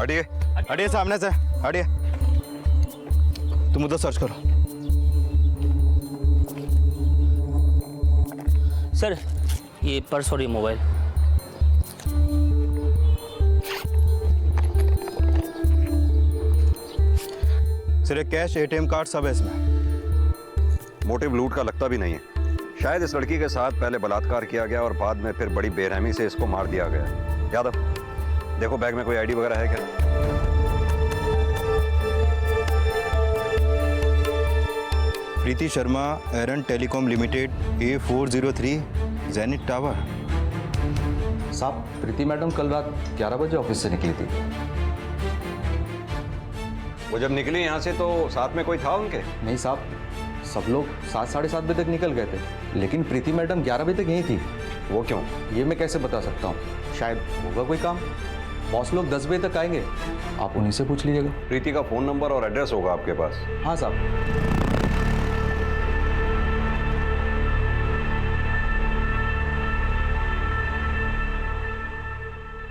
हटिए, हटिए सामने से, हटिए। तुम उधर सर्च करो। सर ये पर्स और ये मोबाइल। सिर्फ कैश, एटीएम कार्ड सब है इसमें। मोटिव लूट का लगता भी नहीं है। शायद इस लड़की के साथ पहले बलात्कार किया गया और बाद में फिर बड़ी बेरहमी से इसको मार दिया गया। यादव, देखो बैग में कोई आईडी वगैरह है क्या? प्रीति शर्मा, एरन telecom limited, A403 Zenith tower. साहब, प्रीति मैडम कल रात 11 बजे ऑफिस से निकली थी। वो जब निकली यहाँ से तो साथ में कोई था उनके? नहीं साहब, सब लोग 7 साढ़े 7 बजे तक निकल गए थे, लेकिन प्रीति मैडम 11 बजे तक यहीं थी। वो क्यों? ये मैं कैसे बता सकता हूँ, शायद होगा कोई काम। बॉस लोग 10 बजे तक आएंगे, आप उन्हीं से पूछ लीजिएगा। प्रीति का फोन नंबर और एड्रेस होगा आपके पास? हाँ साहब।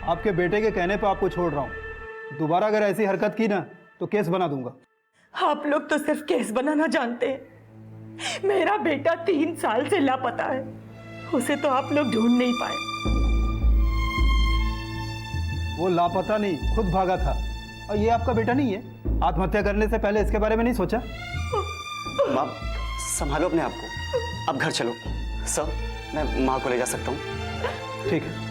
आपके बेटे के कहने पर आपको छोड़ रहा हूँ। दोबारा अगर ऐसी हरकत की ना तो केस बना दूंगा। आप लोग तो सिर्फ केस बनाना जानते हैं। मेरा बेटा 3 साल से लापता है, उसे तो आप लोग ढूंढ नहीं पाए। वो लापता नहीं, खुद भागा था। और ये आपका बेटा नहीं है? आत्महत्या करने से पहले इसके बारे में नहीं सोचा? माँ, संभालो अपने आप को। अब घर चलो। सर, मैं माँ को ले जा सकता हूँ? ठीक है।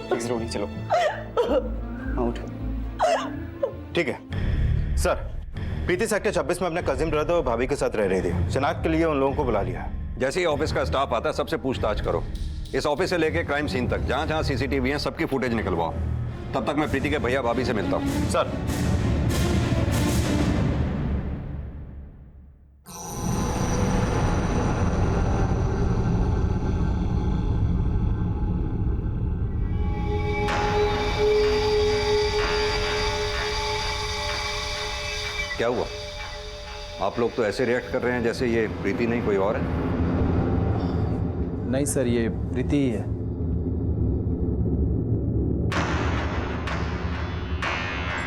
प्लीज रोनी, चलो। माँ उठो। ठीक है सर। प्रीति सेक्टर 26 में अपने कजिन ब्रदर और भाभी के साथ रह रही थी। शिनाख्त के लिए उन लोगों को बुला लिया। जैसे ही ऑफिस का स्टाफ आता है सबसे पूछताछ करो। इस ऑफिस से लेके क्राइम सीन तक जहाँ जहाँ सीसीटीवी है सबकी फुटेज निकलवाओ। तब तक मैं प्रीति के भैया भाभी से मिलता हूँ। सर। क्या हुआ? आप लोग तो ऐसे रिएक्ट कर रहे हैं जैसे ये प्रीति नहीं कोई और है। नहीं सर, ये प्रीति ही है।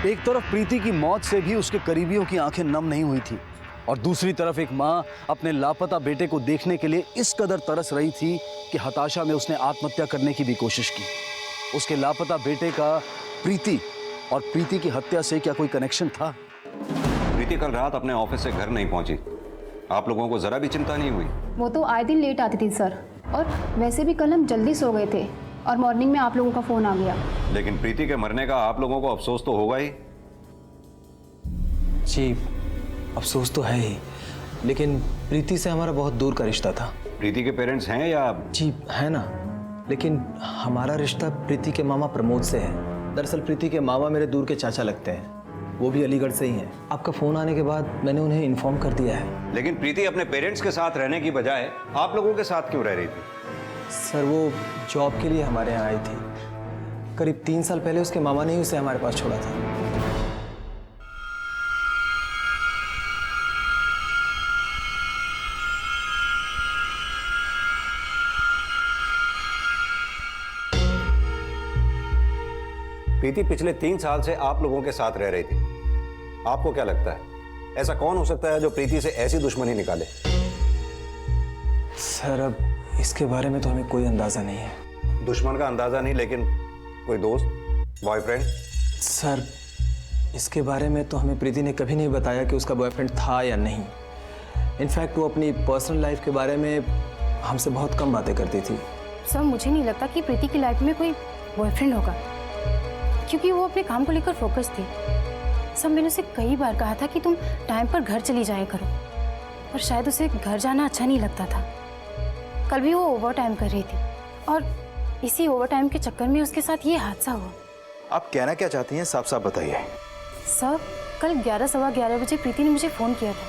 एक तरफ प्रीति की मौत से भी उसके करीबियों की आंखें नम नहीं हुई थी और दूसरी तरफ एक मां अपने लापता बेटे को देखने के लिए इस कदर तरस रही थी कि हताशा में उसने आत्महत्या करने की भी कोशिश की। उसके लापता बेटे का प्रीति और प्रीति की हत्या से क्या कोई कनेक्शन था? प्रीति कल रात अपने ऑफिस से घर नहीं पहुंची। आप लोगों को जरा भी चिंता नहीं हुई? वो तो आए दिन लेट आती थी सर, और वैसे भी कल हम जल्दी सो गए थे और मॉर्निंग में आप लोगों का फोन आ गया। लेकिन प्रीति के मरने का आप लोगों को अफसोस तो होगा ही। जी अफसोस तो है ही, लेकिन प्रीति से हमारा बहुत दूर का रिश्ता था। प्रीति के पेरेंट्स हैं या? जी है ना, लेकिन हमारा रिश्ता प्रीति के मामा प्रमोद से है। दरअसल प्रीति के मामा मेरे दूर के चाचा लगते हैं, वो भी अलीगढ़ से ही हैं। आपका फ़ोन आने के बाद मैंने उन्हें इन्फॉर्म कर दिया है। लेकिन प्रीति अपने पेरेंट्स के साथ रहने की बजाय आप लोगों के साथ क्यों रह रही थी? सर वो जॉब के लिए हमारे यहाँ आई थी। करीब 3 साल पहले उसके मामा ने ही उसे हमारे पास छोड़ा था। प्रीति पिछले 3 साल से आप लोगों के साथ रह रही थी। आपको क्या लगता है ऐसा कौन हो सकता है जो प्रीति से ऐसी दुश्मनी निकाले? सर अब इसके बारे में तो हमें कोई अंदाजा नहीं है। दुश्मन का अंदाजा नहीं, लेकिन कोई दोस्त, बॉयफ्रेंड? सर इसके बारे में तो हमें प्रीति ने कभी नहीं बताया कि उसका बॉयफ्रेंड था या नहीं। इनफैक्ट वो अपनी पर्सनल लाइफ के बारे में हमसे बहुत कम बातें करती थी। सर मुझे नहीं लगता कि प्रीति की लाइफ में कोई बॉयफ्रेंड होगा, क्योंकि वो अपने काम को लेकर फोकस थी। सब मैंने उसे कई बार कहा था कि तुम टाइम पर घर चली जाया करो, पर शायद उसे घर जाना अच्छा नहीं लगता था। कल भी वो ओवर टाइम कर रही थी और इसी ओवर टाइम के चक्कर में उसके साथ ये हादसा हुआ। आप कहना क्या चाहती हैं, साफ साफ बताइए। सर कल 11 सवा 11 बजे प्रीति ने मुझे फ़ोन किया था।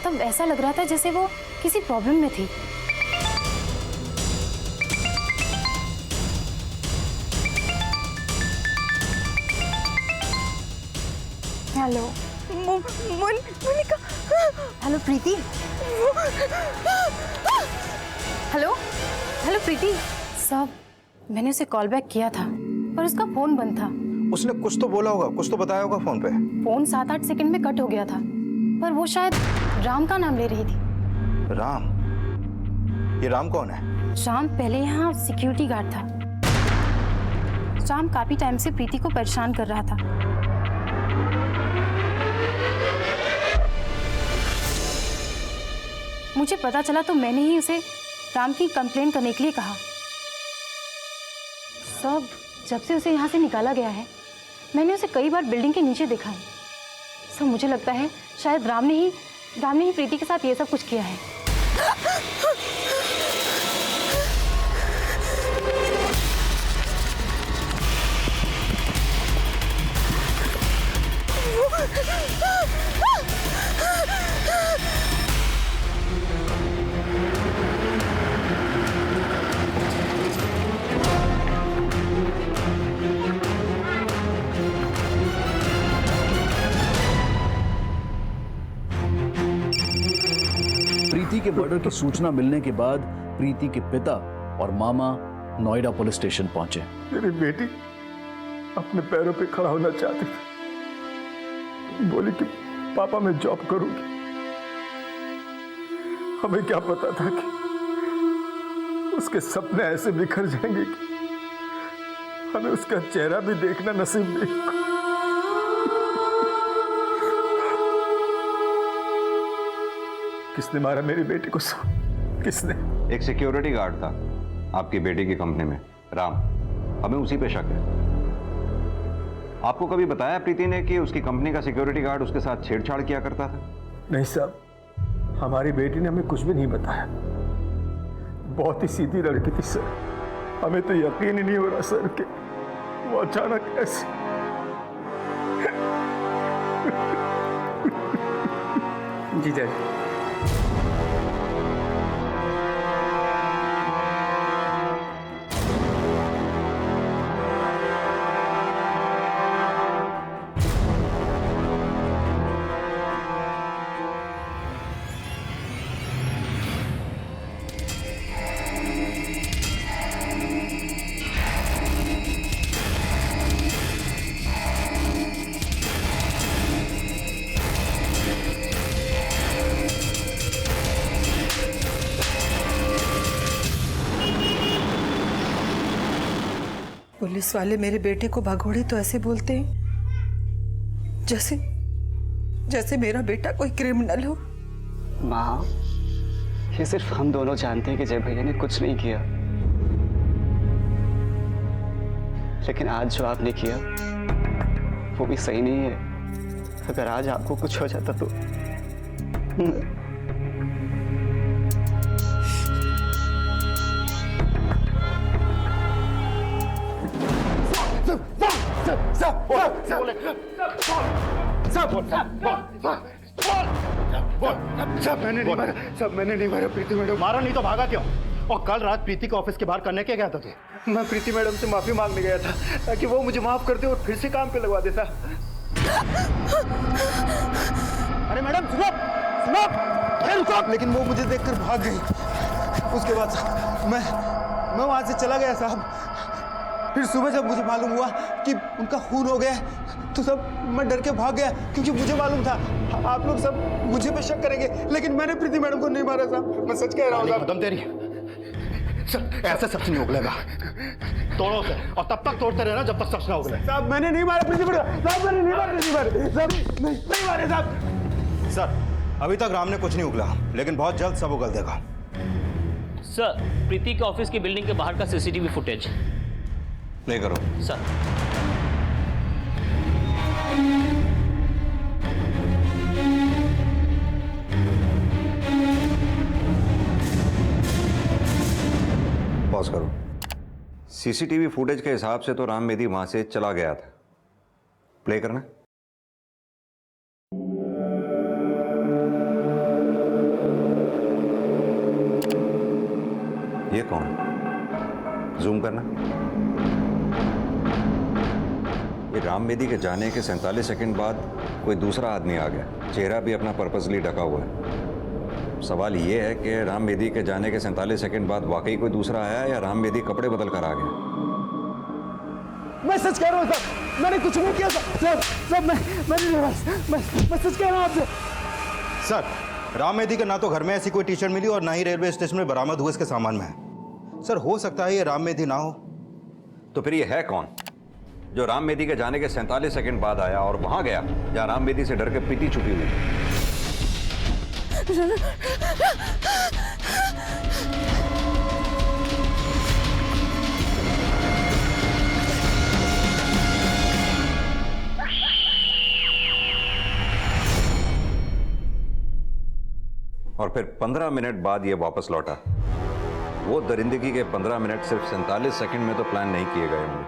तब ऐसा लग रहा था जैसे वो किसी प्रॉब्लम में थी। हेलो मोनिका। हेलो प्रीति। हेलो हेलो प्रीति। सब मैंने उसे कॉल बैक किया था पर उसका फ़ोन बंद था उसने कुछ तो बोला होगा, कुछ तो बताया होगा फोन पे। फोन 7-8 सेकंड में कट हो गया था, पर वो शायद राम का नाम ले रही थी। राम? ये राम कौन है? राम पहले यहाँ सिक्योरिटी गार्ड था। राम काफी टाइम से प्रीति को परेशान कर रहा था। मुझे पता चला तो मैंने ही उसे राम की कंप्लेंट करने के लिए कहा। सब जब से उसे यहाँ से निकाला गया है, मैंने उसे कई बार बिल्डिंग के नीचे देखा है। सब मुझे लगता है शायद राम ने ही प्रीति के साथ ये सब कुछ किया है। प्रीति के मर्डर की सूचना मिलने के बाद प्रीति के पिता और मामा नोएडा पुलिस स्टेशन पहुंचे। मेरी बेटी अपने पैरों पे खड़ा होना चाहती थी। बोली कि पापा मैं जॉब करूंगी। हमें क्या पता था कि उसके सपने ऐसे बिखर जाएंगे कि हमें उसका चेहरा भी देखना नसीब नहीं होगा। किसने मारा मेरी बेटी को? किसने? एक सिक्योरिटी गार्ड था आपकी बेटी की कंपनी में, राम। हमें उसी पे शक है। आपको कभी बताया प्रीति ने कि उसकी कंपनी का सिक्योरिटी गार्ड उसके साथ छेड़छाड़ किया करता था? नहीं साहब, हमारी बेटी ने हमें कुछ भी नहीं बताया। बहुत ही सीधी लड़की थी सर। हमें तो यकीन ही नहीं हो रहा सर कि वो अचानक ऐसे। जी जय। पुलिस वाले मेरे बेटे को भगोड़े तो ऐसे बोलते हैं जैसे मेरा बेटा कोई क्रिमिनल हो। माँ, ये सिर्फ हम दोनों जानते हैं कि जय भैया ने कुछ नहीं किया, लेकिन आज जो आपने किया वो भी सही नहीं है। अगर आज आपको कुछ हो जाता तो मैंने नहीं मारा प्रीति मैडम। मारा नहीं तो भागा क्यों? और कल रात प्रीति को ऑफिस के बाहर करने क्या गया था तू? मैं प्रीति मैडम से माफी मांगने गया था ताकि वो मुझे माफ कर दे और फिर से काम पे लगवा देता। अरे मैडम सुनो सुनो, अरे रुको। लेकिन वो मुझे देखकर भाग गई। उसके बाद मैं वहां से चला गया साहब। फिर सुबह जब मुझे मालूम हुआ कि उनका खून हो गया तो सब मैं डर के भाग गया, क्योंकि मुझे मालूम था आप लोग सब मुझे पे शक करेंगे, लेकिन मैंने प्रीति मैडम को नहीं मारा साहब। मैं सच कह रहा हूँ। खत्म तेरी सर, ऐसे सच नहीं उगलेगा। तोड़ो उसे और तब तक तोड़ते रहना जब तक सच ना उगले। साहब मैंने नहीं मारा प्रीति मैडम। साहब मैंने नहीं मारा प्रीति मैडम। नहीं मारे साहब। सर अभी तक राम ने कुछ नहीं उगला, लेकिन बहुत जल्द सब उगल देगा। सर, प्रीति के ऑफिस की बिल्डिंग के बाहर का सीसीटीवी फुटेज प्ले करो सर। पॉज करो। सीसीटीवी फुटेज के हिसाब से तो राम मेदी वहां से चला गया था। प्ले करना। ये कौन? जूम करना। ये राम मेदी के जाने के 47 सेकंड बाद कोई दूसरा आदमी आ गया। चेहरा भी अपना पर्पसली ढका हुआ है। सवाल ये है कि राम मेदी के जाने के 47 सेकंड बाद वाकई कोई दूसरा आया या राम मेदी कपड़े बदल कर आ गया? मैं सच कह रहा हूँ साहब, मैंने कुछ नहीं किया साहब। साहब मैं सच कह रहा हूँ आपसे। सर, राम मेहदी का ना तो घर में ऐसी कोई टी शर्ट मिली और ना ही रेलवे स्टेशन में बरामद हुए इसके सामान में है। सर हो सकता है ये राम मेहदी ना हो। तो फिर ये है कौन जो राम मेहदी के जाने के 47 सेकंड बाद आया और वहां गया जहां राम मेहदी से डर के प्रीति छुपी हुई थी? और फिर 15 मिनट बाद ये वापस लौटा। वो दरिंदगी के 15 मिनट सिर्फ 47 सेकंड में तो प्लान नहीं किए गए होंगे।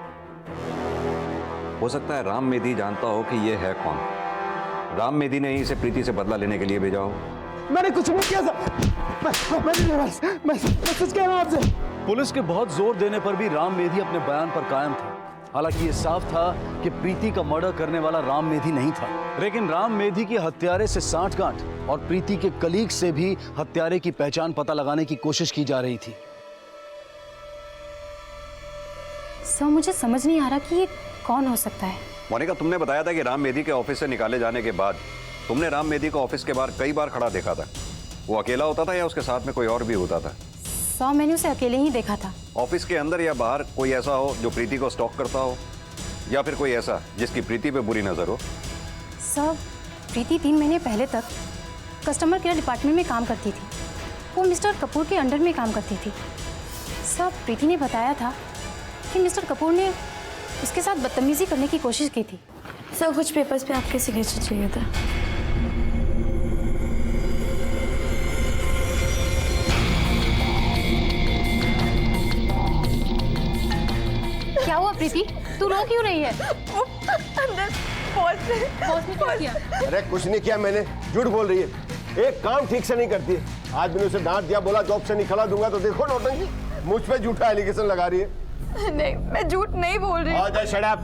हो सकता है राम मेहदी जानता हो कि ये है कौन। राम मेहदी ने ही इसे प्रीति से बदला लेने के लिए भेजा हो। मैंने कुछ नहीं किया सर। मैं सच कह रहा हूँ आपसे। पुलिस के बहुत जोर देने पर भी राम मेहदी अपने बयान पर कायम था। हालांकि ये साफ था कि प्रीति का मर्डर करने वाला राम मेहदी नहीं था, लेकिन राम मेहदी के हत्यारे से सांठगांठ और प्रीति के कलीग से भी हत्यारे की पहचान पता लगाने की कोशिश की जा रही थी। सर मुझे समझ नहीं आ रहा कि ये कौन हो सकता है। मोनिका, तुमने बताया था कि राम मेहदी के ऑफिस से निकाले जाने के बाद तुमने राम मेहदी को ऑफिस के बाहर कई बार खड़ा देखा था। वो अकेला होता था या उसके साथ में कोई और भी होता था? सर मैंने उसे अकेले ही देखा था। ऑफिस के अंदर या बाहर कोई ऐसा हो जो प्रीति को स्टॉक करता हो, या फिर कोई ऐसा जिसकी प्रीति पे बुरी नजर हो? सर प्रीति 3 महीने पहले तक कस्टमर केयर डिपार्टमेंट में काम करती थी। वो मिस्टर कपूर के अंडर में काम करती थी। सर प्रीति ने बताया था कि मिस्टर कपूर ने उसके साथ बदतमीजी करने की कोशिश की थी। सर कुछ पेपर्स पे आपके सिग्नेचर चाहिए था। क्या हुआ प्रीति, तू रो क्यों रही है? अंदर बॉस ने क्या किया? अरे कुछ नहीं किया मैंने, झूठ बोल रही है। एक काम ठीक से नहीं करती है। आज मैंने उसे डांट दिया, बोला जॉब से निकला दूंगा, तो देखो नौटंकी, मुझ पे झूठा एलिगेशन लगा रही है। नहीं मैं झूठ नहीं बोल रही। Shut up.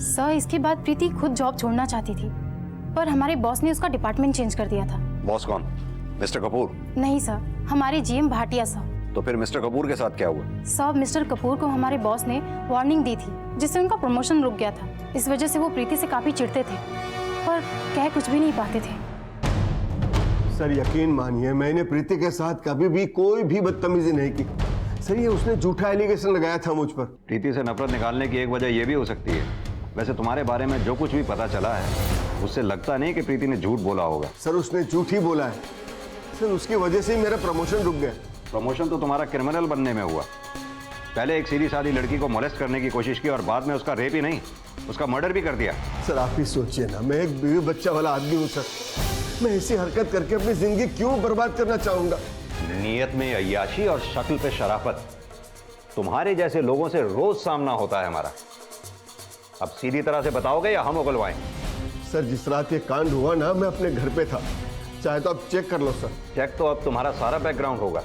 सर इसके बाद प्रीति खुद जॉब छोड़ना चाहती थी, पर हमारे बॉस ने उसका डिपार्टमेंट चेंज कर दिया था। बॉस कौन? मिस्टर कपूर? नहीं सर, हमारे जीएम भाटिया सर। तो फिर मिस्टर कपूर के साथ क्या हुआ? साहब मिस्टर कपूर को हमारे बॉस ने वार्निंग दी थी, जिससे उनका प्रमोशन रुक गया था। इस वजह से वो प्रीति से काफी चिढ़ते थे, पर कह कुछ भी नहीं पाते थे। सर यकीन मानिए, मैंने प्रीति के साथ कभी भी कोई भी बदतमीजी नहीं की। सर ये उसने झूठा एलिगेशन लगाया था मुझ पर। प्रीति से नफरत निकालने की एक वजह यह भी हो सकती है। वैसे तुम्हारे बारे में जो कुछ भी पता चला है, उससे लगता नहीं कि प्रीति ने झूठ बोला होगा। सर उसने झूठ ही बोला है। सर उसकी वजह से ही मेरा प्रमोशन रुक गया। प्रमोशन तो तुम्हारा क्रिमिनल बनने में हुआ। पहले एक सीधी सादी लड़की को मोलेस्ट करने की कोशिश की और बाद में उसका रेप ही नहीं, उसका मर्डर भी कर दिया। सर आप ही सोचिए ना, मैं एक बीवी बच्चा वाला आदमी हूँ सर। मैं ऐसी हरकत करके अपनी जिंदगी क्यों बर्बाद करना चाहूंगा? नीयत में अय्याशी और शक्ल पे शराफत, तुम्हारे जैसे लोगों से रोज सामना होता है हमारा। अब सीधी तरह से बताओगे या हम उगलवाएं? सर जिस रात ये कांड हुआ ना, मैं अपने घर पे था। चाहे तो आप चेक कर लो सर। चेक तो अब तुम्हारा सारा बैकग्राउंड होगा,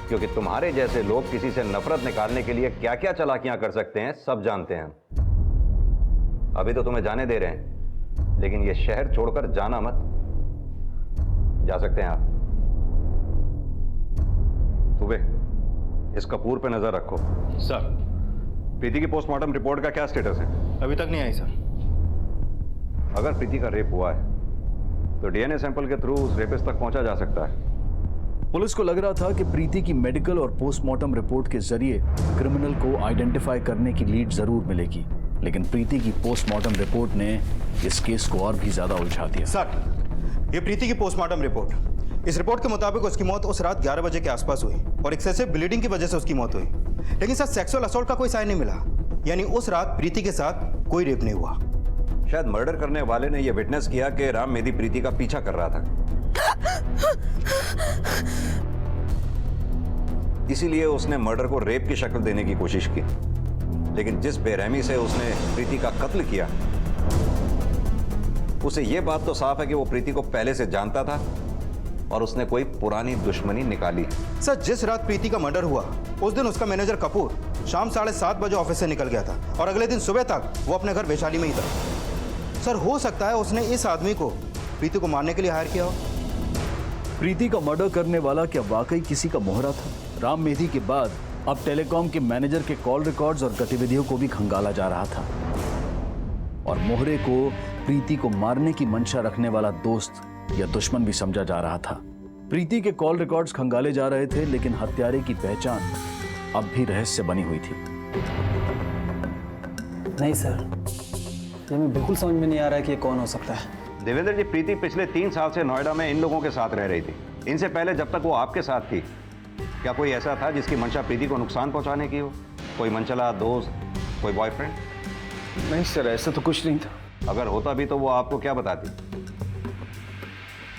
क्योंकि तुम्हारे जैसे लोग किसी से नफरत निकालने के लिए क्या क्या चालाकियां कर सकते हैं सब जानते हैं। अभी तो तुम्हें जाने दे रहे हैं, लेकिन ये शहर छोड़कर जाना मत। जा सकते हैं आप। सुबह इस कपूर पे नजर रखो। सर प्रीति की पोस्टमार्टम रिपोर्ट का क्या स्टेटस है? अभी तक नहीं आई सर। अगर प्रीति का रेप हुआ है तो डीएनए सैंपल के थ्रू उस रेपिस्ट तक पहुंचा जा सकता है। पुलिस को लग रहा था कि प्रीति की मेडिकल और पोस्टमार्टम रिपोर्ट के जरिए क्रिमिनल को आइडेंटिफाई करने की लीड जरूर मिलेगी, लेकिन प्रीति की पोस्टमार्टम रिपोर्ट ने इस केस को और भी ज्यादा उलझा दिया। सर ये प्रीति की पोस्टमार्टम रिपोर्ट, इस रिपोर्ट के मुताबिक उसकी मौत उस रात 11 बजे के आसपास हुई और एक्सेसिव ब्लीडिंग की वजह से उसकी मौत हुई। लेकिन सर सेक्सुअल असॉल्ट का कोई साइन नहीं मिला, यानी उस रात प्रीति के साथ कोई रेप नहीं हुआ। शायद मर्डर करने वाले ने यह विटनेस किया कि राम मेहदी प्रीति का पीछा कर रहा था, इसीलिए उसने मर्डर को रेप की शक्ल देने की कोशिश की। लेकिन जिस बेरहमी से उसने प्रीति का कत्ल किया, उसे यह बात तो साफ है कि वो प्रीति को पहले से जानता था और उसने कोई पुरानी दुश्मनी निकाली। सर जिस रात प्रीति का मर्डर हुआ, उस दिन उसका मैनेजर कपूर शाम 7:30 बजे ऑफिस से निकल गया था और अगले दिन सुबह तक वो अपने घर वैशाली में ही था। सर हो सकता है उसने इस आदमी को प्रीति को मारने के लिए हायर किया हो। प्रीति का मर्डर करने वाला क्या वाकई किसी का मोहरा था? राम मेहदी के बाद अब टेलीकॉम के मैनेजर के कॉल रिकॉर्ड्स और गतिविधियों को भी खंगाला जा रहा था और मोहरे को प्रीति को मारने की मंशा रखने वाला दोस्त या दुश्मन भी समझा जा रहा था। प्रीति के कॉल रिकॉर्ड्स खंगाले जा रहे थे, लेकिन हत्यारे की पहचान अब भी रहस्य बनी हुई थी। नहीं सर, ये हमें बिल्कुल समझ में नहीं आ रहा है कि ये कौन हो सकता है। देवेंद्र जी, प्रीति पिछले 3 साल से नोएडा में इन लोगों के साथ रह रही थी। इनसे पहले जब तक वो आपके साथ थी, क्या कोई ऐसा था जिसकी मंशा प्रीति को नुकसान पहुंचाने की हो? कोई मनचला दोस्त, कोई बॉयफ्रेंड? नहीं सर, ऐसा तो कुछ नहीं था। अगर होता भी तो वो आपको क्या बताती?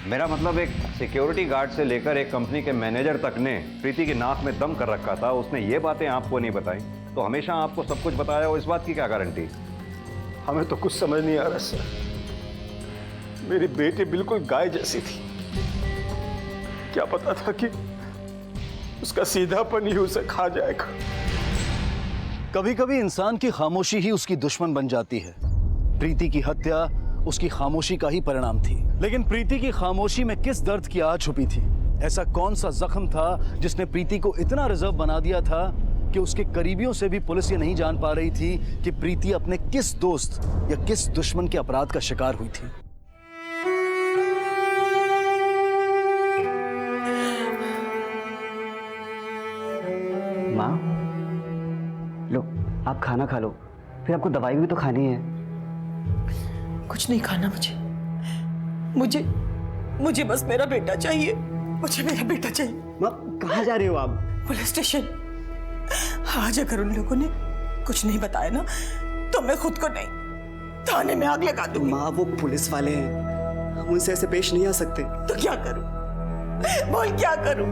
मेरा मतलब एक सिक्योरिटी गार्ड से लेकर एक कंपनी के मैनेजर तक ने प्रीति की नाक में दम कर रखा था। उसने ये बातें आपको नहीं बताई तो हमेशा आपको सब कुछ बताया हो, इस बात की क्या गारंटी? हमें तो कुछ समझ नहीं आ रहा सर। मेरी बेटी बिल्कुल गाय जैसी थी। क्या पता था कि उसका सीधापन ही उसे खा जाएगा। कभी कभी इंसान की खामोशी ही उसकी दुश्मन बन जाती है। प्रीति की हत्या उसकी खामोशी का ही परिणाम थी। लेकिन प्रीति की खामोशी में किस दर्द की आग छुपी थी? ऐसा कौन सा जख्म था जिसने प्रीति को इतना रिजर्व बना दिया था कि उसके करीबियों से भी पुलिस ये नहीं जान पा रही थी कि प्रीति अपने किस दोस्त या किस दुश्मन के अपराध का शिकार हुई थी? माँ, लो आप खाना खा लो, फिर आपको दवाई भी तो खानी है। कुछ नहीं खाना मुझे मुझे बस मेरा बेटा चाहिए। मुझे मेरा बेटा चाहिए। माँ, कहाँ जा रही हो आप? Police station. आज अगर उन लोगों ने कुछ नहीं बताया ना तो मैं खुद को नहीं, थाने में आग लगा दूंगी। माँ, वो पुलिस वाले हैं, हम उनसे ऐसे पेश नहीं आ सकते। तो क्या करूं? बोल क्या करूं?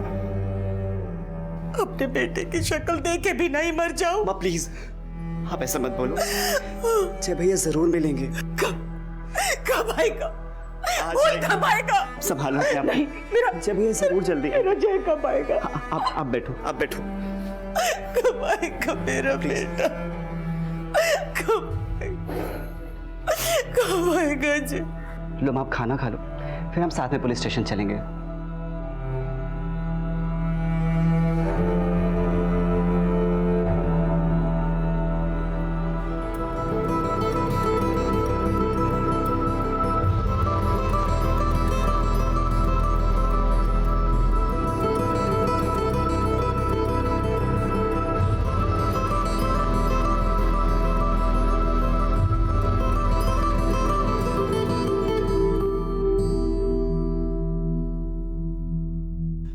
अपने बेटे की शक्ल देखे भी नहीं मर जाऊं? माँ प्लीज, आप ऐसा मत बोलो। जय भैया जरूर मिलेंगे। कब आएगा? बोल कब आएगा? संभालो अपने आप। नहीं, मेरा जय भैया जरूर जल्दी। मेरा जय कब आएगा? आप बैठो, आप बैठो। कब आएगा मेरा बेटा? कब आएगा जी? लो आप खाना खा लो, फिर हम साथ में पुलिस स्टेशन चलेंगे।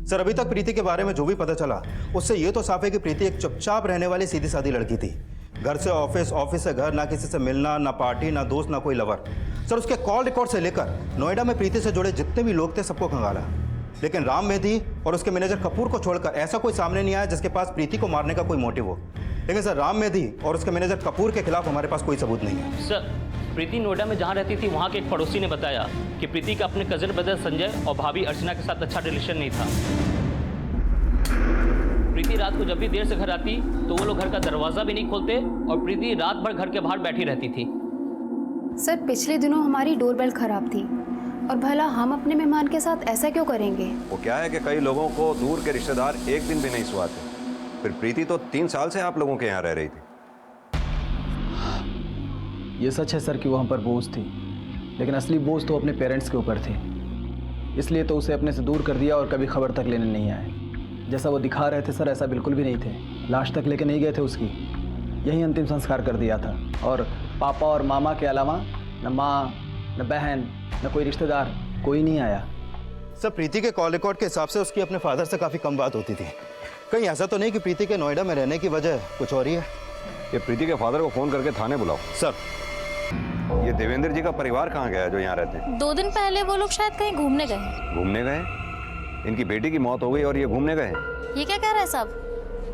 सर, अभी तक प्रीति के बारे में जो भी पता चला उससे ये तो साफ है कि प्रीति एक चुपचाप रहने वाली सीधी सादी लड़की थी। घर से ऑफिस, ऑफिस से घर, ना किसी से मिलना, ना पार्टी, ना दोस्त, ना कोई लवर। सर, उसके कॉल रिकॉर्ड से लेकर नोएडा में प्रीति से जुड़े जितने भी लोग थे सबको खंगाला, लेकिन राम मेहदी और उसके मैनेजर कपूर को छोड़कर ऐसा कोई सामने नहीं आया जिसके पास प्रीति को मारने का कोई मोटिव हो। लेकिन सर, राम मेहदी और उसके मैनेजर कपूर के खिलाफ हमारे पास कोई सबूत नहीं है। सर, प्रीति नोएडा में जहाँ रहती थी वहाँ के एक पड़ोसी ने बताया कि प्रीति का अपने कजन ब्रदर संजय और भाभी अर्चना के साथ अच्छा रिलेशन नहीं था। प्रीति रात को जब भी देर से घर आती तो वो लोग घर का दरवाजा भी नहीं खोलते और प्रीति रात भर घर के बाहर बैठी रहती थी। सर, पिछले दिनों हमारी डोरबेल खराब थी और भला हम अपने मेहमान के साथ ऐसा क्यों करेंगे? वो क्या है कि कई लोगों को दूर के रिश्तेदार एक दिन भी नहीं सुहाते। फिर प्रीति तो 3 साल से आप लोगों के यहाँ रह रही थी। ये सच है सर कि वो हम पर बोझ थी, लेकिन असली बोझ तो अपने पेरेंट्स के ऊपर थी। इसलिए तो उसे अपने से दूर कर दिया और कभी खबर तक लेने नहीं आए। जैसा वो दिखा रहे थे सर, ऐसा बिल्कुल भी नहीं थे। लाश तक लेके नहीं गए थे उसकी, यही अंतिम संस्कार कर दिया था। और पापा और मामा के अलावा न माँ, न बहन, न कोई रिश्तेदार, कोई नहीं आया। सर, प्रीति के कॉल रिकॉर्ड के हिसाब से उसकी अपने फादर से काफ़ी कम बात होती थी। कहीं ऐसा तो नहीं कि प्रीति के नोएडा में रहने की वजह कुछ और ही है? ये प्रीति के फादर को फ़ोन करके थाने बुलाओ। सर, ये देवेंद्र जी का परिवार कहाँ गया है जो यहाँ रहते हैं? 2 दिन पहले वो लोग शायद कहीं घूमने गए। घूमने गए? इनकी बेटी की मौत हो गई और ये घूमने गए? ये क्या कह रहा है साहब?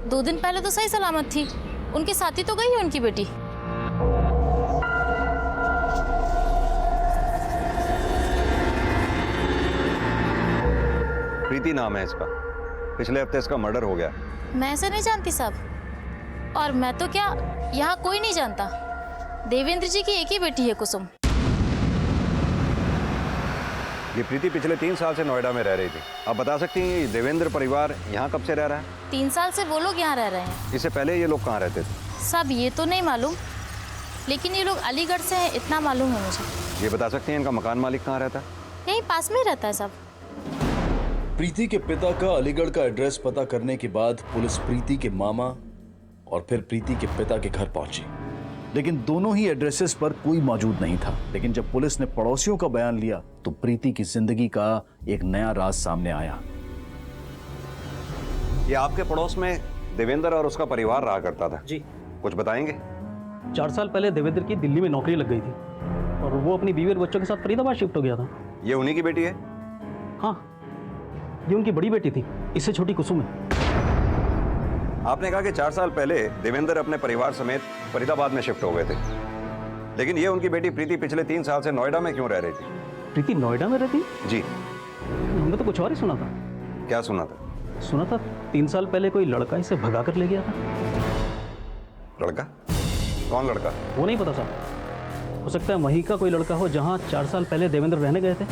2 दिन पहले तो सही सलामत थी, उनके साथी तो गई है उनकी बेटी। प्रीति नाम है इसका। पिछले हफ्ते इसका मर्डर हो गया। मैं इसे नहीं जानती साहब, और मैं तो क्या यहाँ कोई नहीं जानता। देवेंद्र जी की एक ही बेटी है कुसुम। ये प्रीति पिछले 3 साल से नोएडा में रह रही थी। आप बता सकती हैं ये देवेंद्र परिवार यहाँ कब से रह रहा है? 3 साल से वो लोग यहाँ रह रहे हैं। इससे पहले ये लोग कहाँ रहते थे? सब ये तो नहीं मालूम, लेकिन ये लोग अलीगढ़ से हैं इतना मालूम है मुझे। ये बता सकती हैं इनका मकान मालिक कहाँ रहता है? यहीं पास में ही रहता है सब। प्रीति के पिता का अलीगढ़ का एड्रेस पता करने के बाद पुलिस प्रीति के मामा और फिर प्रीति के पिता के घर पहुंची, लेकिन दोनों ही एड्रेसेस पर कोई मौजूद नहीं था। लेकिन जब पुलिस ने पड़ोसियों का बयान लिया तो प्रीति की जिंदगी का एक नया राज सामने आया। ये आपके पड़ोस में देवेंद्र और उसका परिवार रहा करता था? जी। कुछ बताएंगे? 4 साल पहले देवेंद्र की दिल्ली में नौकरी लग गई थी और वो अपनी बीवी और बच्चों के साथ फरीदाबाद शिफ्ट हो गया था। ये उन्हीं की बेटी है? हाँ, ये उनकी बड़ी बेटी थी, इससे छोटी कुसुम है। आपने कहा कि 4 साल पहले देवेंद्र अपने परिवार समेत फरीदाबाद में शिफ्ट हो गए थे, लेकिन ये उनकी बेटी प्रीति पिछले 3 साल से नोएडा में क्यों रह रही थी? प्रीति नोएडा में रहती? जी। हमने तो कुछ और ही सुना था। क्या सुना था? सुना था 3 साल पहले कोई लड़का इसे भगा कर ले गया था। लड़का? कौन लड़का? वो नहीं पता साहब, हो सकता है वहीं का कोई लड़का हो जहाँ 4 साल पहले देवेंद्र रहने गए थे।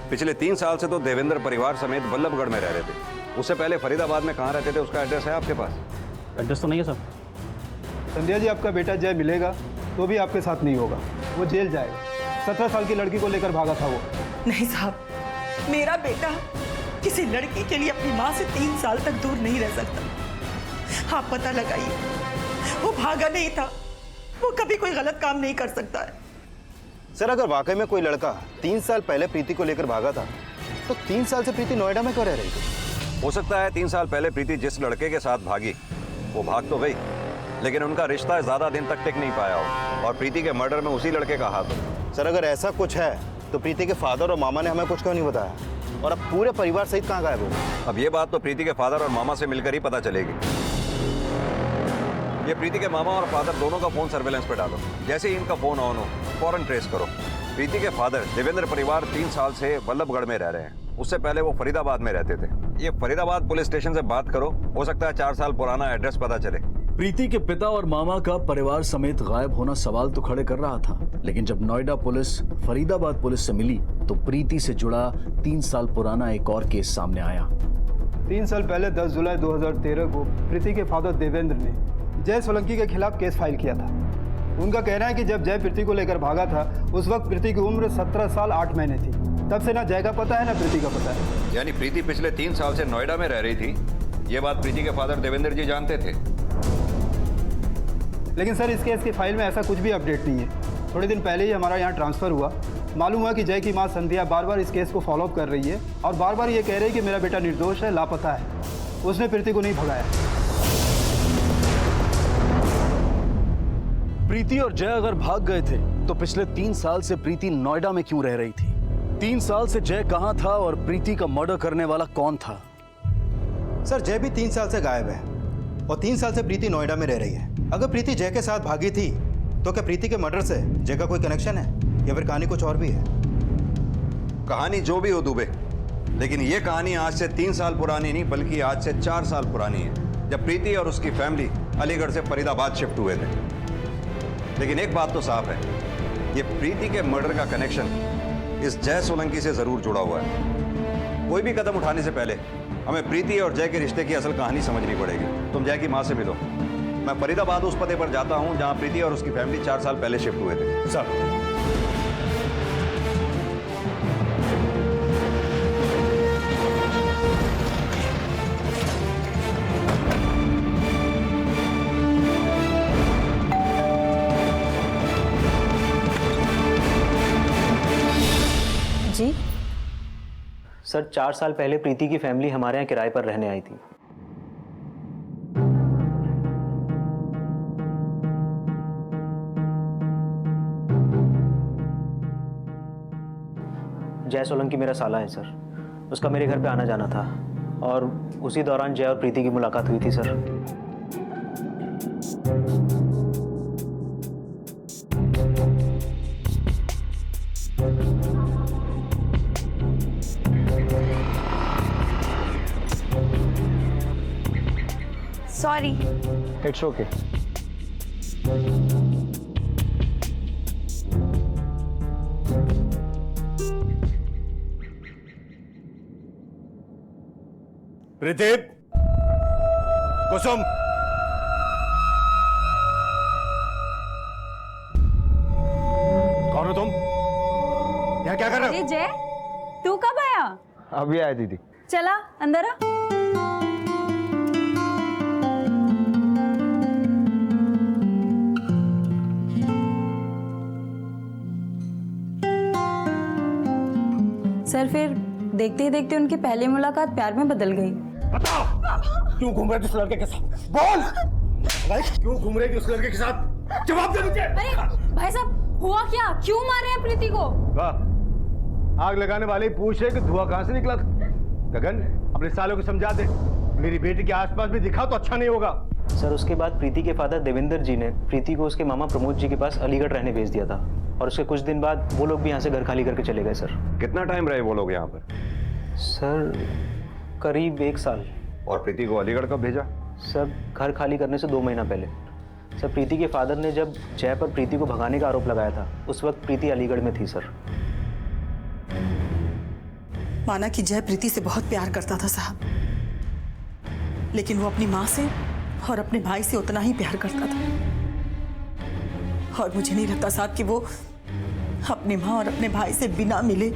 पिछले 3 साल से तो देवेंद्र परिवार समेत बल्लभगढ़ में रह रहे थे। उससे पहले फरीदाबाद में कहाँ रहते थे, उसका एड्रेस है आपके पास? एड्रेस तो नहीं है सर। संध्या जी, आपका बेटा जय मिलेगा तो भी आपके साथ नहीं होगा, वो जेल जाएगा। 17 साल की लड़की को लेकर भागा था वो। नहीं साहब, मेरा बेटा किसी लड़की के लिए अपनी माँ से 3 साल तक दूर नहीं रह सकता। आप पता लगाइए, वो भागा नहीं था, वो कभी कोई गलत काम नहीं कर सकता है। सर, अगर वाकई में कोई लड़का 3 साल पहले प्रीति को लेकर भागा था तो 3 साल से प्रीति नोएडा में क्यों रह रही थी? हो सकता है 3 साल पहले प्रीति जिस लड़के के साथ भागी वो भाग तो गई, लेकिन उनका रिश्ता ज्यादा दिन तक टिक नहीं पाया हो और प्रीति के मर्डर में उसी लड़के का हाथ हो। सर, अगर ऐसा कुछ है तो प्रीति के फादर और मामा ने हमें कुछ क्यों नहीं बताया, और अब पूरे परिवार सहित कहाँ गायब हो? अब ये बात तो प्रीति के फादर और मामा से मिलकर ही पता चलेगी। ये प्रीति के मामा और फादर दोनों का फोन सर्वेलेंस पे डालो। जैसे ही इनका फोन ऑन हो फौरन ट्रेस करो। प्रीति के फादर देवेंद्र परिवार 3 साल से बल्लभगढ़ में रह रहे हैं, उससे पहले वो फरीदाबाद में रहते थे। ये फरीदाबाद पुलिस स्टेशन से बात करो, हो सकता है 4 साल पुराना एड्रेस पता चले। प्रीति के पिता और मामा का परिवार समेत गायब होना सवाल तो खड़े कर रहा था, लेकिन जब नोएडा पुलिस फरीदाबाद पुलिस से मिली तो प्रीति से जुड़ा 3 साल पुराना एक और केस सामने आया। 3 साल पहले 10 जुलाई 2013 को प्रीति के फादर देवेंद्र ने जय सोलंकी के खिलाफ केस फाइल किया था। उनका कहना है कि जब जय प्रीति को लेकर भागा था उस वक्त प्रीति की उम्र 17 साल 8 महीने थी। तब से ना जय का पता है ना प्रीति का पता है। यानी प्रीति पिछले 3 साल से नोएडा में रह रही थी, ये बात प्रीति के फादर देवेंद्र जी जानते थे। लेकिन सर, इस केस की फाइल में ऐसा कुछ भी अपडेट नहीं है। थोड़े दिन पहले ही हमारा यहाँ ट्रांसफर हुआ, मालूम हुआ कि जय की माँ संध्या बार बार इस केस को फॉलो अप कर रही है और बार बार ये कह रही है कि मेरा बेटा निर्दोष है, लापता है, उसने प्रीति को नहीं भगाया। प्रीति और जय अगर भाग गए थे तो पिछले 3 साल से प्रीति नोएडा में क्यों रह रही थी? 3 साल से जय कहां था और प्रीति का मर्डर करने वाला कौन था? सर, जय भी 3 साल से गायब है और 3 साल से प्रीति नोएडा में रह रही है। अगर प्रीति जय के साथ भागी थी तो क्या प्रीति के मर्डर से जय का कोई कनेक्शन है या फिर कहानी कुछ और भी है? कहानी जो भी हो दुबे, लेकिन ये कहानी आज से 3 साल पुरानी नहीं बल्कि आज से 4 साल पुरानी है, जब प्रीति और उसकी फैमिली अलीगढ़ से फरीदाबाद शिफ्ट हुए थे। लेकिन एक बात तो साफ है, ये प्रीति के मर्डर का कनेक्शन इस जय सोलंकी से जरूर जुड़ा हुआ है। कोई भी कदम उठाने से पहले हमें प्रीति और जय के रिश्ते की असल कहानी समझनी पड़ेगी। तुम जय की माँ से मिलो, मैं फरीदाबाद उस पते पर जाता हूं जहां प्रीति और उसकी फैमिली 4 साल पहले शिफ्ट हुए थे। सर, जी सर, 4 साल पहले प्रीति की फैमिली हमारे यहाँ किराए पर रहने आई थी। जय सोलंकी मेरा साला है सर, उसका मेरे घर पे आना जाना था और उसी दौरान जय और प्रीति की मुलाकात हुई थी sir. Sorry. It's okay. Preeti, Kusum, कौन हो तुम? यहाँ क्या कर रहे हो? अरे जय, तू कब आया? अभी आया दीदी। चला अंदर आ। सर फिर देखते ही देखते उनकी पहली मुलाकात प्यार में बदल गई। बताओ, क्यों घूम रहे थे उस लड़के के साथ? बोल भाई, क्यों घूम रहे थे उस लड़के के साथ? जवाब दे मुझे। अरे भाई साहब, हुआ क्या? क्यों मार रहे हैं प्रीति को? वाह, आग लगाने वाले ही पूछ रहे कि धुआं कहां से निकला था। गगन, अपने सालों को समझा दे, मेरी बेटी के आसपास भी दिखा तो अच्छा नहीं होगा। सर उसके बाद प्रीति के फादर देवेंद्र जी ने प्रीति को उसके मामा प्रमोद जी के पास अलीगढ़ रहने भेज दिया था और उसके कुछ दिन बाद वो लोग भी यहाँ से घर खाली करके चले गए सर। कितना टाइम रहे वो लोग यहाँ पर? सर करीब 1 साल। और प्रीति को अलीगढ़ कब भेजा? सर घर खाली करने से 2 महीना पहले। सर प्रीति के फादर ने जब जय पर प्रीति को भगाने का आरोप लगाया था उस वक्त प्रीति अलीगढ़ में थी सर। माना कि जय प्रीति से बहुत प्यार करता था साहब, लेकिन वो अपनी माँ से और अपने भाई से उतना ही प्यार करता था। और मुझे नहीं लगता साहब कि वो अपनी माँ और अपने भाई से बिना मिले,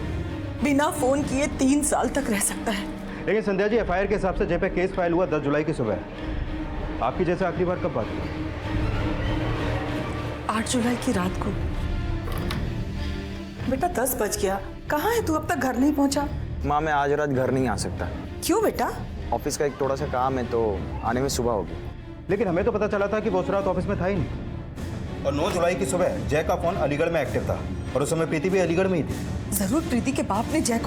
बिना फोन किए 3 साल तक रह सकता है। लेकिन संध्या जी, एफआईआर के हिसाब से जय पे केस फाइल हुआ 10 जुलाई की सुबह। आपकी जैसे आखिरी बार कब बात हुई? 8 जुलाई की रात को। बेटा 10 बज गया, कहाँ है तू? अब तक घर नहीं पहुंचा। माँ मैं आज रात घर नहीं आ सकता। क्यों बेटा? ऑफिस का एक थोड़ा सा काम है तो आने में सुबह होगी। लेकिन हमें तो पता चला था कि वो उस रात ऑफिस में था ही नहीं। और 9 जुलाई की सुबह जय का फोन अलीगढ़ में एक्टिव था और उस समय प्रीति भी अलीगढ़ में ही थी। जरूर प्रीति के बाप ने जय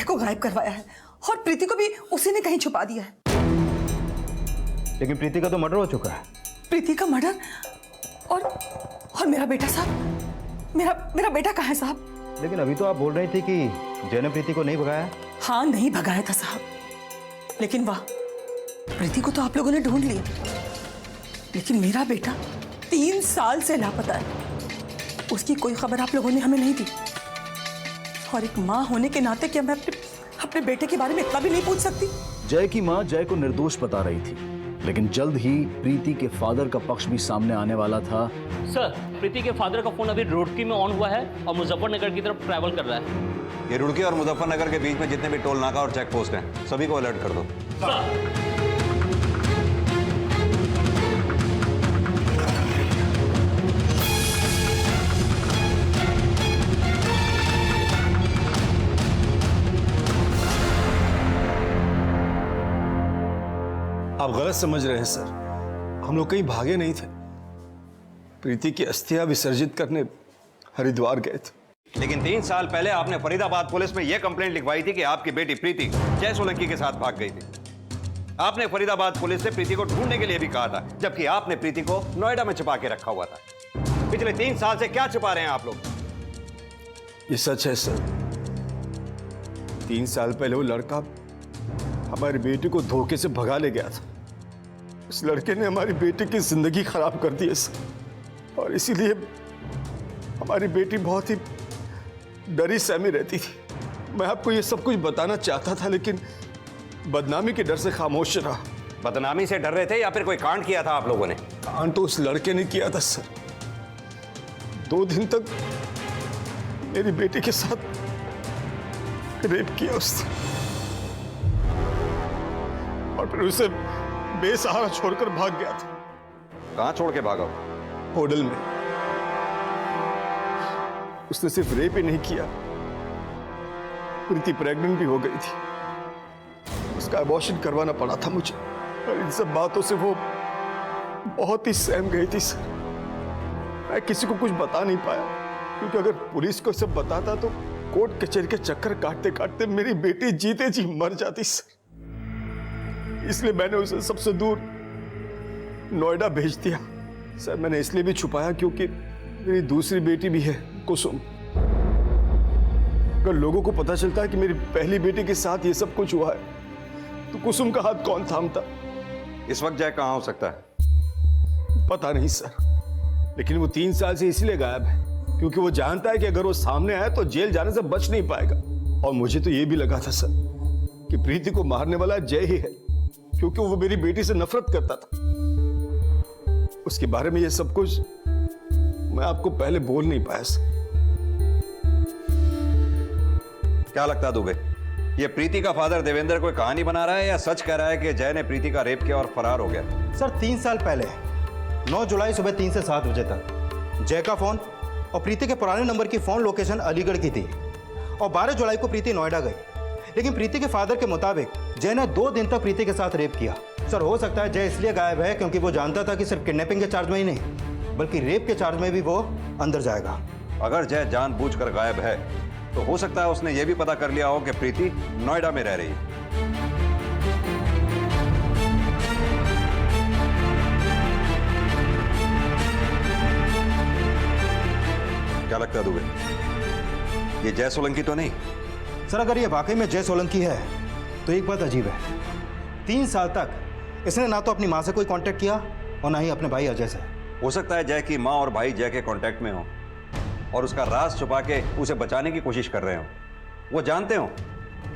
को गायब करवाया है और प्रीति को भी उसी ने कहीं छुपा दिया है। लेकिन प्रीति का तो मर्डर हो चुका है। प्रीति का मर्डर? और मेरा बेटा साहब, मेरा बेटा कहाँ है साहब? लेकिन अभी तो आप बोल रही थी कि जय ने प्रीति को नहीं भगाया। हाँ, नहीं भगाया था साहब, लेकिन वाह, प्रीति को तो आप लोगों ने ढूंढ लिया, लेकिन मेरा बेटा 3 साल से लापता है। उसकी कोई खबर आप लोगों ने हमें नहीं दी। और एक माँ होने के नाते क्या मैं अपने बेटे के बारे में इतना भी नहीं पूछ सकती? जय की मां जय को निर्दोष बता रही थी, लेकिन जल्द ही प्रीति के फादर का पक्ष भी सामने आने वाला था। सर, प्रीति के फादर का फोन अभी रुड़की में ऑन हुआ है और मुजफ्फरनगर की तरफ ट्रैवल कर रहा है। ये रुड़की और मुजफ्फरनगर के बीच में जितने भी टोल नाका और चेक पोस्ट हैं, सभी को अलर्ट कर दो। आप गलत समझ रहे हैं सर, हम लोग कहीं भागे नहीं थे। प्रीति की अस्थियां विसर्जित करने हरिद्वार गए थे। लेकिन 3 साल पहले आपने फरीदाबाद पुलिस में यह कंप्लेंट लिखवाई थी कि आपकी बेटी प्रीति जय सोलंकी के साथ भाग गई थी। आपने फरीदाबाद पुलिस से प्रीति को ढूंढने के लिए भी कहा था, जबकि आपने प्रीति को नोएडा में छिपा के रखा हुआ था। पिछले 3 साल से क्या छिपा रहे हैं आप लोग? ये सच है सर। 3 साल पहले वो लड़का हमारी बेटी को धोखे से भगा ले गया था। उस लड़के ने हमारी बेटी की जिंदगी खराब कर दी है सर, और इसीलिए हमारी बेटी बहुत ही डरी सहमी रहती थी। मैं आपको ये सब कुछ बताना चाहता था, लेकिन बदनामी के डर से खामोश रहा। बदनामी से डर रहे थे या फिर कोई कांड किया था आप लोगों ने? कांड तो उस लड़के ने किया था सर। 2 दिन तक मेरी बेटी के साथ रेप किया उसने, और फिर उसे बेसहारा छोड़कर भाग गया था। कहां छोड़ के भागा? होटल में। उसने सिर्फ रेप ही नहीं किया, प्रीति प्रेग्नेंट भी हो गई थी। उसका अबॉर्शन करवाना पड़ा था मुझे, और इन सब बातों से वो बहुत ही सहम गई थी सर। मैं किसी को कुछ बता नहीं पाया, क्योंकि अगर पुलिस को सब बताता तो कोर्ट कचहरी के चक्कर काटते काटते मेरी बेटी जीते जी मर जाती सर। इसलिए मैंने उसे सबसे दूर नोएडा भेज दिया सर। मैंने इसलिए भी छुपाया क्योंकि मेरी दूसरी बेटी भी है, कुसुम। अगर लोगों को पता चलता है कि मेरी पहली बेटी के साथ ये सब कुछ हुआ है, तो कुसुम का हाथ कौन थामता? इस वक्त जय कहां हो सकता है? पता नहीं सर, लेकिन वो 3 साल से इसलिए गायब है क्योंकि वो जानता है कि अगर वो सामने आया तो जेल जाने से बच नहीं पाएगा। और मुझे तो ये भी लगा था सर कि प्रीति को मारने वाला जय ही है, क्योंकि वो मेरी बेटी से नफरत करता था। उसके बारे में ये सब कुछ मैं आपको पहले बोल नहीं पाया सर। क्या लगता है दुबे, ये प्रीति का फादर देवेंद्र कोई कहानी बना रहा है या सच कह रहा है कि जय ने प्रीति का रेप किया और फरार हो गया? सर 3 साल पहले 9 जुलाई सुबह 3 से 7 बजे तक जय का फोन और प्रीति के पुराने नंबर की फोन लोकेशन अलीगढ़ की थी और 12 जुलाई को प्रीति नोएडा गई। लेकिन प्रीति के फादर के मुताबिक जय ने 2 दिन तक प्रीति के साथ रेप किया। सर हो सकता है जय इसलिए गायब है क्योंकि वो जानता था कि सिर्फ किडनैपिंग के चार्ज में ही नहीं बल्कि रेप के चार्ज में भी वो अंदर जाएगा। अगर जय जानबूझकर गायब है तो हो सकता है उसने ये भी पता कर लिया हो कि प्रीति नोएडा में रह रही है। क्या लगता है दुबे, ये जय सोलंकी तो नहीं? सर अगर ये वाकई में जय सोलंकी है तो एक बात अजीब है, 3 साल तक इसने ना तो अपनी माँ से कोई कांटेक्ट किया और ना ही अपने भाई अजय से। हो सकता है जय की माँ और भाई जय के कांटेक्ट में हो और उसका राज छुपा के उसे बचाने की कोशिश कर रहे हो। वो जानते हो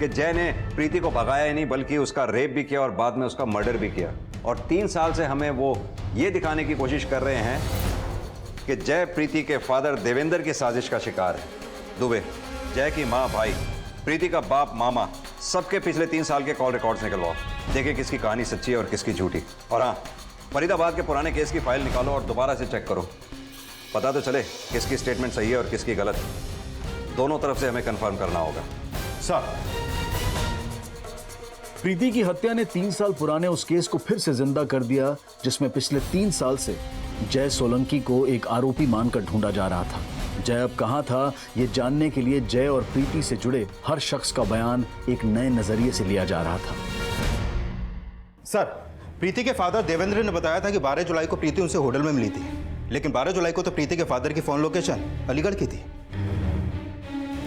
कि जय ने प्रीति को भगाया ही नहीं बल्कि उसका रेप भी किया और बाद में उसका मर्डर भी किया। और 3 साल से हमें वो ये दिखाने की कोशिश कर रहे हैं कि जय प्रीति के फादर देवेंद्र की साजिश का शिकार है। दुबे, जय की माँ, भाई, प्रीति का बाप, मामा, सबके पिछले 3 साल के कॉल रिकॉर्ड्स निकलवाओ, देखें किसकी कहानी सच्ची है और किसकी झूठी। और हाँ, फरीदाबाद के पुराने केस की फाइल निकालो और दोबारा से चेक करो, पता तो चले किसकी स्टेटमेंट सही है और किसकी गलत। दोनों तरफ से हमें कंफर्म करना होगा। सर, प्रीति की हत्या ने 3 साल पुराने उस केस को फिर से जिंदा कर दिया जिसमें पिछले 3 साल से जय सोलंकी को एक आरोपी मानकर ढूंढा जा रहा था। जय अब कहां था ये जानने के लिए जय और प्रीति से जुड़े हर शख्स का बयान एक नए नजरिए से लिया जा रहा था। सर, प्रीति के फादर देवेंद्र ने बताया था कि 12 जुलाई को प्रीति उनसे होटल में मिली थी, लेकिन 12 जुलाई को तो प्रीति के फादर की फोन लोकेशन अलीगढ़ की थी।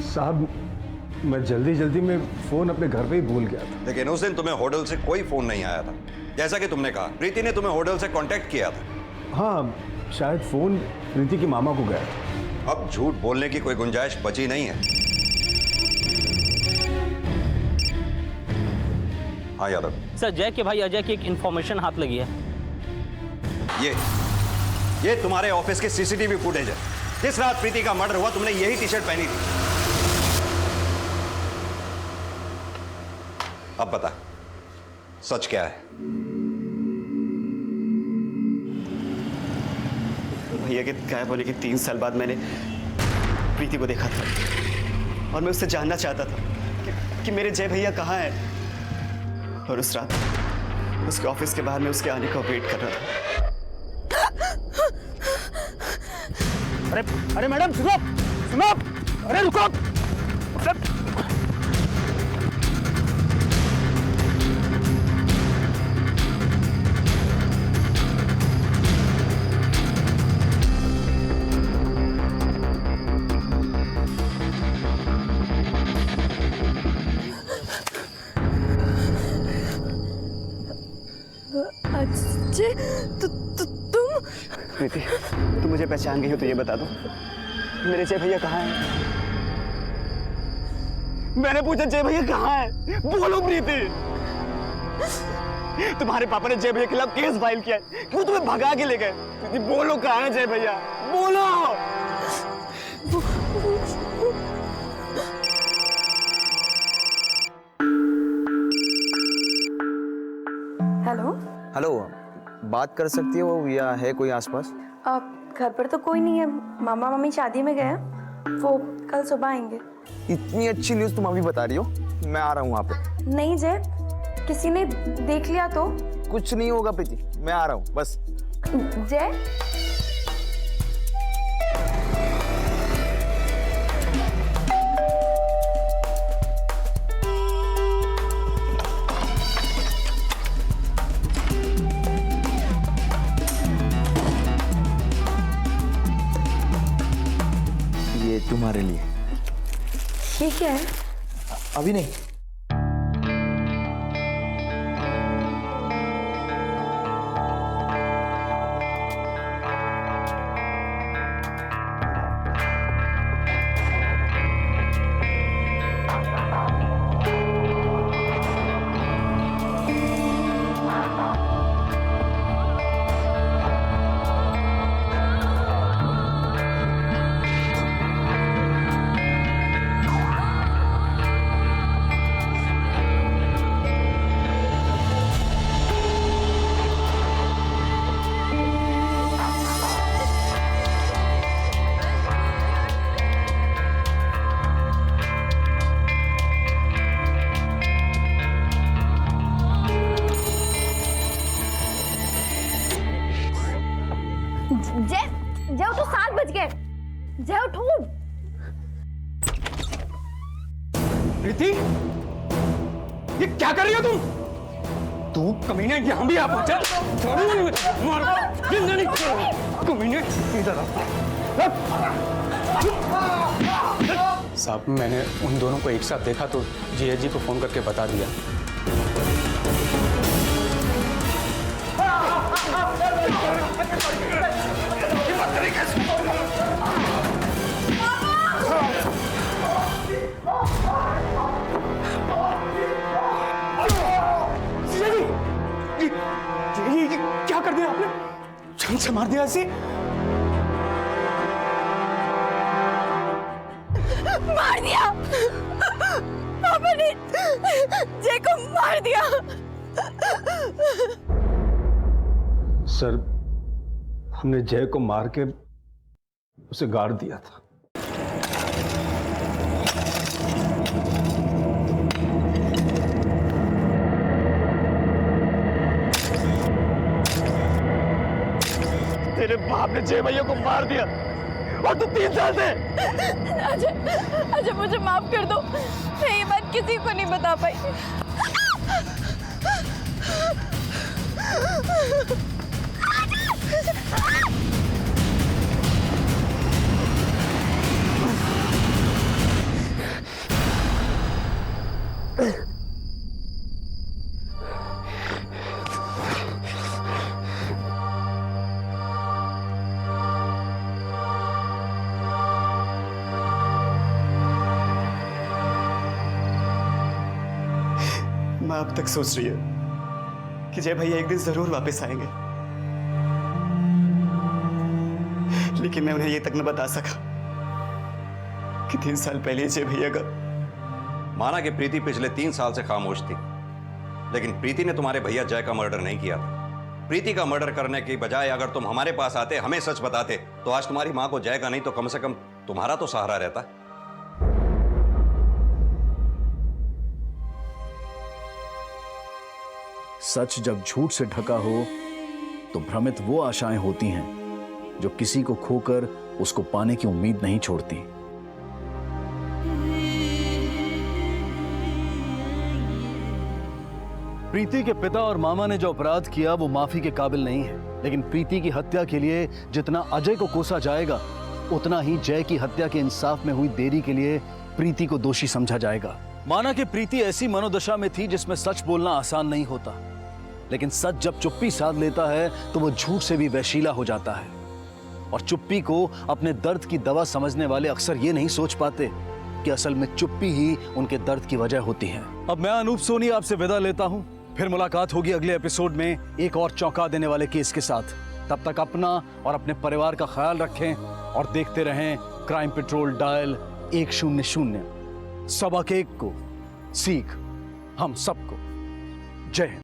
साहब, मैं जल्दी में फोन अपने घर पे ही भूल गया था। लेकिन उस दिन तुम्हें होटल से कोई फोन नहीं आया था, जैसा कि तुमने कहा प्रीति ने तुम्हें होटल से कांटेक्ट किया था। हाँ, शायद फोन प्रीति की मामा को गया था। अब झूठ बोलने की कोई गुंजाइश बची नहीं है। हाँ यादव सर, जय के भाई अजय की एक इंफॉर्मेशन हाथ लगी है। ये तुम्हारे ऑफिस के सीसीटीवी फुटेज है। जिस रात प्रीति का मर्डर हुआ तुमने यही टी शर्ट पहनी थी। अब बता, सच क्या है? भैया के गायब होने के 3 साल बाद मैंने प्रीति को देखा था और मैं उससे जानना चाहता था कि मेरे जय भैया कहाँ हैं। और उस रात उसके ऑफिस के बाहर मैं उसके आने का वेट कर रहा था। अरे मैडम सुनो, अरे रुको। तुम प्रीति, तुम मुझे पहचान गई हो तो ये बता दो, मेरे जय भैया कहाँ हैं? मैंने पूछा जय भैया कहाँ हैं? बोलो प्रीति। तुम्हारे पापा ने जय भैया के खिलाफ केस फाइल किया है, क्यों तुम्हें भगा के ले गए? प्रीति बोलो कहाँ है जय भैया, बोलो। हेलो हेलो, बात कर सकती है वो या है कोई आसपास? घर पर तो कोई नहीं है, मामा मामी शादी में गए, वो कल सुबह आएंगे। इतनी अच्छी न्यूज़ तुम अभी बता रही हो? मैं आ रहा हूँ वहाँ पे। नहीं जय, किसी ने देख लिया तो? कुछ नहीं होगा प्रीति, मैं आ रहा हूँ बस। जय, ये तुम्हारे लिए। ये क्या है? अभी नहीं। गए। जय उठो। प्रीति, ये क्या कर रही हो तुम? तू कमीने यहाँ भी आ पहुंचा? जिंदा नहीं कमीने इधर आ। साहब मैंने उन दोनों को एक साथ देखा तो जीएस जी को फोन करके बता दिया। ये क्या कर दिया आपने? छन से मार दिया ऐसे? मार दिया। पापा ने जय को मार दिया। सर, हमने जय को मार के उसे गाड़ दिया था। तेरे बाप ने जय भैया को मार दिया और तू 3 साल से। अजय मुझे माफ कर दो, मैं ये बात किसी को नहीं बता पाई। माँ अब तक सोच रही है कि जय भैया एक दिन जरूर वापस आएंगे, लेकिन मैं उन्हें ये तक न बता सका कि 3 साल पहले जय भैया का। माना कि प्रीति पिछले 3 साल से खामोश थी, लेकिन प्रीति ने तुम्हारे भैया जय का मर्डर नहीं किया था। प्रीति का मर्डर करने की बजाय अगर तुम हमारे पास आते, हमें सच बताते, तो आज तुम्हारी मां को जय का नहीं तो कम से कम तुम्हारा तो सहारा रहता। सच जब झूठ से ढका हो तो भ्रमित वो आशाएं होती हैं जो किसी को खोकर उसको पाने की उम्मीद नहीं छोड़ती। प्रीति के पिता और मामा ने जो अपराध किया वो माफी के काबिल नहीं है, लेकिन प्रीति की हत्या के लिए जितना अजय को कोसा जाएगा, उतना ही जय की हत्या के इंसाफ में हुई देरी के लिए प्रीति को दोषी समझा जाएगा। माना कि प्रीति ऐसी मनोदशा में थी जिसमें सच बोलना आसान नहीं होता, लेकिन सच जब चुप्पी साध लेता है तो वो झूठ से भी वहशीला हो जाता है। और चुप्पी को अपने दर्द की दवा समझने वाले अक्सर ये नहीं सोच पाते कि असल में चुप्पी ही उनके दर्द की वजह होती है। अब मैं अनूप सोनी आपसे विदा लेता हूं, फिर मुलाकात होगी अगले एपिसोड में एक और चौंका देने वाले केस के साथ। तब तक अपना और अपने परिवार का ख्याल रखें और देखते रहें क्राइम पेट्रोल डायल 100। सबक एक को सीख हम सबको। जय हिंद।